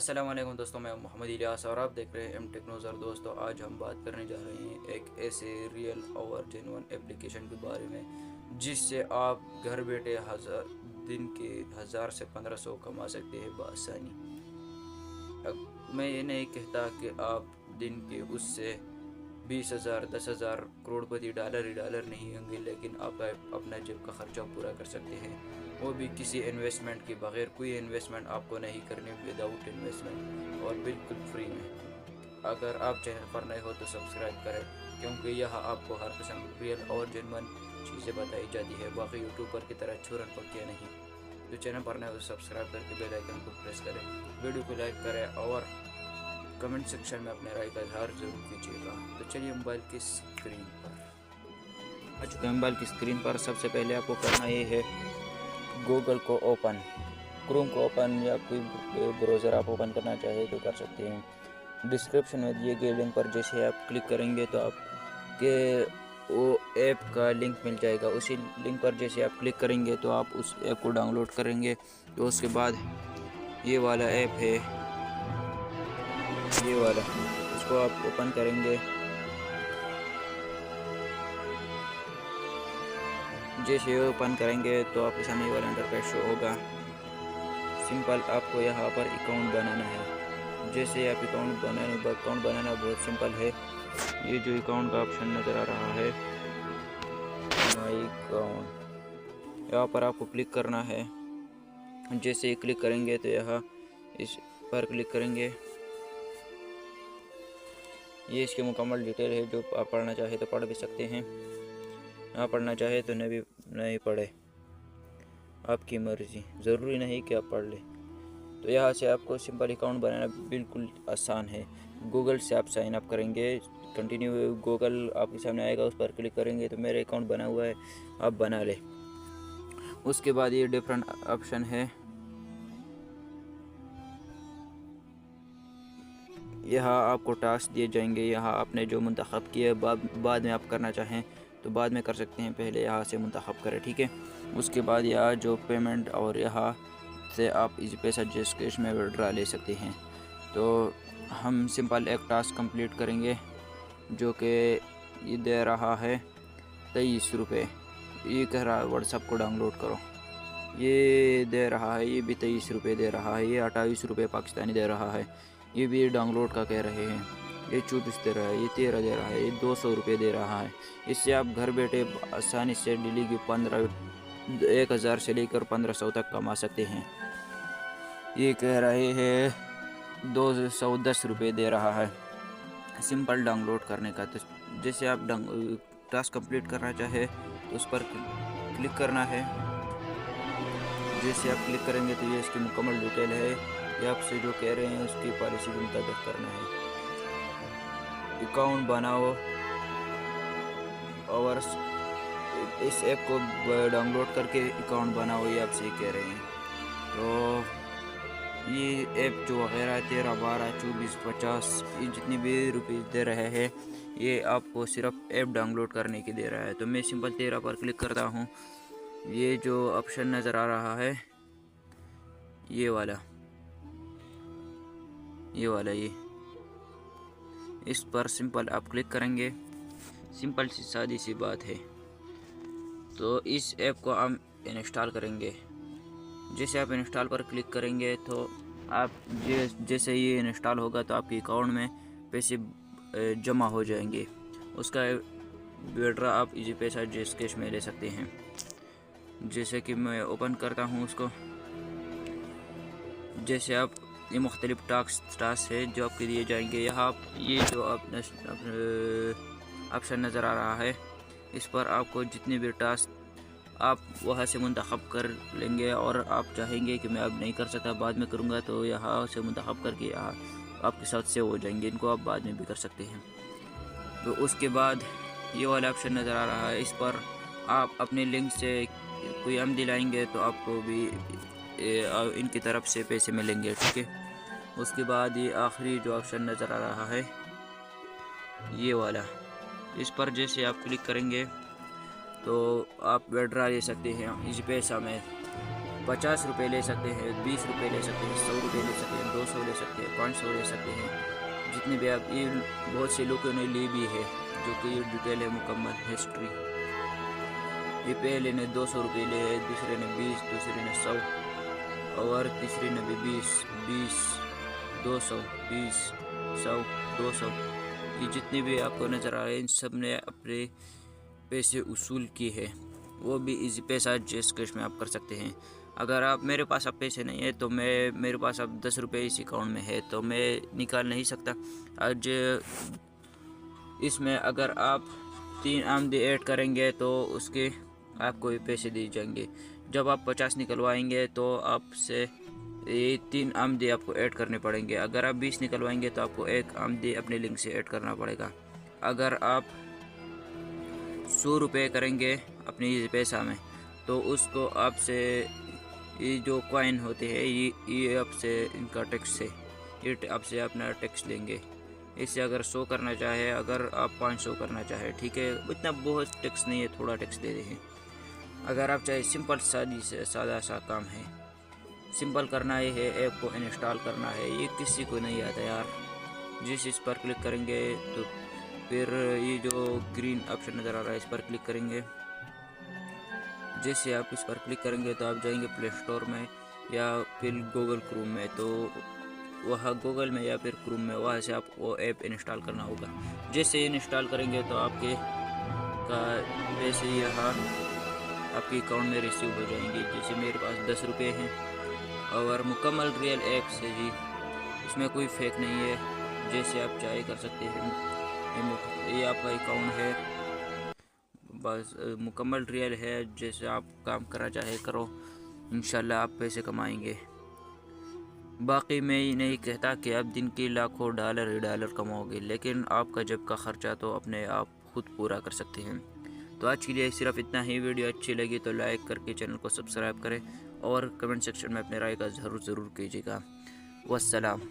अस्सलाम वालेकुम दोस्तों, मैं मोहम्मद इलियास और आप देख रहे हैं एम टेक्नोज़र। दोस्तों, आज हम बात करने जा रहे हैं एक ऐसे रियल और जेन्युइन एप्लीकेशन के बारे में जिससे आप घर बैठे दिन के 1000 से 1500 कमा सकते हैं बआसानी। मैं ये नहीं कहता कि आप दिन के उससे 20,000 10,000 करोड़पति डॉलर ही डॉलर नहीं होंगे, लेकिन आप अपना जेब का खर्चा पूरा कर सकते हैं, वो भी किसी इन्वेस्टमेंट के बगैर। कोई इन्वेस्टमेंट आपको नहीं करनी, विदाउट इन्वेस्टमेंट और बिल्कुल फ्री में। अगर आप चैनल पर नए हो तो सब्सक्राइब करें, क्योंकि यहाँ आपको हर किस्म रियल और जेन्युइन चीज़ें बताई जाती है, बाकी यूट्यूबर की तरह छुरन पक्के नहीं। तो चैनल पर नए हो तो सब्सक्राइब करके बेल आइकन को प्रेस करें, वीडियो को लाइक करें और कमेंट सेक्शन में अपने राय का इजहार जरूर कीजिएगा। तो चलिए मोबाइल की स्क्रीन पर आ चुके हैं। मोबाइल की स्क्रीन पर सबसे पहले आपको करना ये है गूगल को ओपन, क्रोम को ओपन, या कोई ब्राउज़र आप ओपन करना चाहे तो कर सकते हैं। डिस्क्रिप्शन में दिए गए लिंक पर जैसे आप क्लिक करेंगे तो आपके वो ऐप का लिंक मिल जाएगा। उसी लिंक पर जैसे आप क्लिक करेंगे तो आप उस ऐप को डाउनलोड करेंगे। तो उसके बाद ये वाला ऐप है, ये वाला, इसको आप ओपन करेंगे। जैसे ओपन करेंगे तो आपके सामने ये वाला इंटरफेस शो होगा। सिंपल आपको यहाँ पर अकाउंट बनाना है। जैसे आप अकाउंट बनाना बहुत सिंपल है। ये जो अकाउंट का ऑप्शन नज़र आ रहा है, माई अकाउंट, यहाँ पर आपको क्लिक करना है। जैसे ही क्लिक करेंगे तो यहाँ इस पर क्लिक करेंगे। ये इसकी मुकम्मल डिटेल है, जो आप पढ़ना चाहे तो पढ़ भी सकते हैं, ना पढ़ना चाहे तो नहीं पढ़े, आपकी मर्ज़ी, ज़रूरी नहीं कि आप पढ़ लें। तो यहाँ से आपको सिंपल अकाउंट बनाना बिल्कुल आसान है। गूगल से आप साइन अप करेंगे, कंटिन्यू गूगल आपके सामने आएगा, उस पर क्लिक करेंगे तो मेरा अकाउंट बना हुआ है, आप बना लें। उसके बाद ये डिफरेंट ऑप्शन है, यहाँ आपको टास्क दिए जाएंगे। यहाँ आपने जो मुंतखब किया बाद में आप करना चाहें तो बाद में कर सकते हैं, पहले यहाँ से मुंतखब करें, ठीक है। उसके बाद यहाँ जो पेमेंट, और यहाँ से आप इजी पैसा जिस कैश में विड्रा ले सकते हैं। तो हम सिंपल एक टास्क कंप्लीट करेंगे जो कि ये दे रहा है 23 रुपये। ये कह रहा है व्हाट्सएप को डाउनलोड करो, ये दे रहा है, ये भी 23 रुपये दे रहा है। ये 28 रुपये पाकिस्तानी दे रहा है। ये भी डाउनलोड का कह रहे हैं। ये 24 दे रहा है, ये 13 दे रहा है, ये 200 रुपये दे रहा है। इससे आप घर बैठे आसानी से डेली की 1000 से लेकर 1500 तक कमा सकते हैं। ये कह रहे हैं 210 रुपये दे रहा है सिंपल डाउनलोड करने का। तो जैसे आप टास्क कंप्लीट करना चाहे तो उस पर क्लिक करना है। जैसे आप क्लिक करेंगे तो ये इसकी मुकम्मल डिटेल है, ये आपसे जो कह रहे हैं उसकी पॉलिसी के मुताबिक करना है। अकाउंट बनाओ और इस ऐप को डाउनलोड करके अकाउंट बनाओ, ये आपसे कह रहे हैं। तो ये ऐप जो वगैरह 13, 12, 24, 50, ये जितनी भी रुपीज़ दे रहे हैं, ये आपको सिर्फ ऐप डाउनलोड करने की दे रहा है। तो मैं सिंपल 13 पर क्लिक करता हूँ। ये जो ऑप्शन नज़र आ रहा है, ये वाला, ये इस पर सिंपल आप क्लिक करेंगे। सिंपल सी सादी सी बात है। तो इस ऐप को हम इंस्टॉल करेंगे। जैसे आप इंस्टॉल पर क्लिक करेंगे तो आप जैसे ये इंस्टॉल होगा तो आपके अकाउंट में पैसे जमा हो जाएंगे। उसका विड्रा आप इजी पैसा जिस कैश में ले सकते हैं। जैसे कि मैं ओपन करता हूँ उसको। जैसे आप ये मुख्तलिफ टास्क है जो आपके दिए जाएंगे। यहाँ ये जो ऑप्शन नज़र आ रहा है, इस पर आपको जितने भी टास्क आप वहाँ से मुंतखब कर लेंगे, और आप चाहेंगे कि मैं अब नहीं कर सकता, बाद में करूँगा, तो यहाँ से मुंतखब करके यहाँ आपके साथ सेव हो जाएंगे। इनको आप बाद में भी कर सकते हैं। तो उसके बाद ये वाला ऑप्शन नज़र आ रहा है, इस पर आप अपने लिंक से कोई हम दिलाएंगे तो आपको भी इनकी तरफ से पैसे मिलेंगे, ठीक है। उसके बाद ये आखिरी जो ऑप्शन नज़र आ रहा है, ये वाला, इस पर जैसे आप क्लिक करेंगे तो आप विड्रा ले सकते हैं। इस पैसा में 50 रुपये ले सकते हैं, 20 रुपये ले सकते हैं, 100 रुपये ले सकते हैं, 200 ले सकते हैं, 500 ले सकते हैं, जितने भी आप। ये बहुत से लोगों ने ली भी है, जो कि ये डिटेल है मुकम्मल हिस्ट्री। ये पहले ने 200 रुपये लिए है, दूसरे ने 20, दूसरे ने 100 और तीसरे ने भी 20, 200, 20, 100, 200। ये जितने भी आपको नज़र आ रहे हैं इन सब ने अपने पैसे उसूल किए हैं। वो भी इजी पैसा जिस कैश में आप कर सकते हैं। अगर आप मेरे पास अब पैसे नहीं है तो मेरे पास अब 10 रुपये इस अकाउंट में है तो मैं निकाल नहीं सकता। आज इसमें अगर आप 3 आमदनी ऐड करेंगे तो उसके आपको ये पैसे दिए जाएंगे। जब आप 50 निकलवाएंगे तो आपसे ये 3 आमदनी आपको ऐड करने पड़ेंगे। अगर आप 20 निकलवाएंगे तो आपको 1 आमदनी अपने लिंक से ऐड करना पड़ेगा। अगर आप 100 रुपये करेंगे अपनी पैसा में तो उसको आपसे ये जो कॉइन होते हैं ये आपसे इनका टैक्स है, ये आपसे अपना टैक्स लेंगे। इससे अगर 100 करना चाहे, अगर आप 500 करना चाहे, ठीक है, इतना बहुत टैक्स नहीं है, थोड़ा टैक्स दे रहे हैं। अगर आप चाहे सिंपल सादा सा काम है, सिंपल करना ये है, ऐप को इंस्टॉल करना है, ये किसी को नहीं आता यार। जिस इस पर क्लिक करेंगे तो फिर ये जो ग्रीन ऑप्शन नज़र आ रहा है इस पर क्लिक करेंगे। जैसे आप इस पर क्लिक करेंगे तो आप जाएंगे प्ले स्टोर में या फिर गूगल क्रोम में, तो वहाँ गूगल में या फिर क्रोम में वहाँ से आपको ऐप इंस्टॉल करना होगा। जैसे इंस्टॉल करेंगे तो आपके का पैसे यहाँ आपके अकाउंट में रिसीव हो जाएंगे। जैसे मेरे पास 10 रुपये हैं और मुकम्मल रियल ऐप से जी, इसमें कोई फेक नहीं है, जैसे आप चाहे कर सकते हैं। ये आपका अकाउंट है, बस मुकम्मल रियल है, जैसे आप काम करा चाहे करो, इंशाल्लाह आप पैसे कमाएंगे। बाकी मैं ये नहीं कहता कि आप दिन के लाखों डॉलर कमाओगे, लेकिन आपका जब का ख़र्चा तो अपने आप खुद पूरा कर सकते हैं। तो आज के लिए सिर्फ इतना ही। वीडियो अच्छी लगी तो लाइक करके चैनल को सब्सक्राइब करें और कमेंट सेक्शन में अपने राय का ज़रूर कीजिएगा। वस्सलाम।